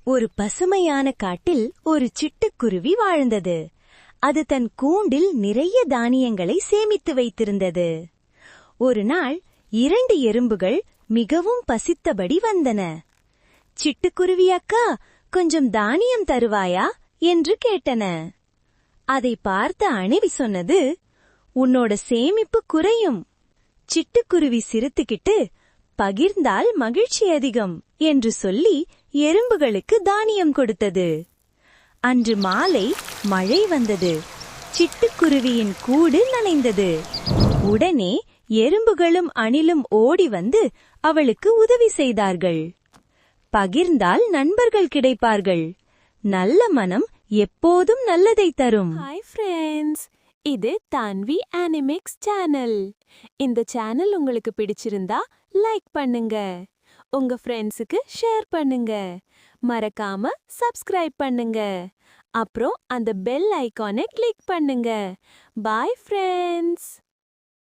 ஒரு பசுமையான காட்டில் ஒரு சிட்டுக்குருவி வாழ்ந்தது. அது தன் கூண்டில் நிறைய தானியங்களை சேமித்து வைத்திருந்தது. ஒரு நாள் 2 எறும்புகள் மிகவும் பசித்தபடி வந்தன. சிட்டுக்குருவி அக்கா, கொஞ்சம் தானியம் தருவாயா என்று கேட்டன. அதை பார்த்த அணில் சொன்னது, உன்னோட சேமிப்பு குறையும். சிட்டுக்குருவி சிரித்துக்கிட்டு, பகிர்ந்தால் மகிழ்ச்சி அதிகம் என்று சொல்லி எறும்புகளுக்கு தானியம் கொடுத்தது. அன்று மாலை மழை வந்தது. சிட்டுக்குருவியின் கூடு நனைந்தது. உடனே எறும்புகளும் அணிலும் ஓடி வந்து அவளுக்கு உதவி செய்தார்கள். பகிர்ந்தால் நண்பர்கள் கிடைப்பார்கள். நல்ல மனம் எப்போதும் நல்லதை தரும். ஹாய் ஃப்ரெண்ட்ஸ், இது தான்வி அனிமிக்ஸ் சேனல். இந்த சேனல் உங்களுக்கு பிடிச்சிருந்தா லைக் பண்ணுங்க, உங்க ஃப்ரெண்ட்ஸுக்கு ஷேர் பண்ணுங்க, மறக்காம சப்ஸ்கிரைப் பண்ணுங்க, அப்புறம் அந்த பெல் ஐகானை கிளிக் பண்ணுங்க. Bye friends.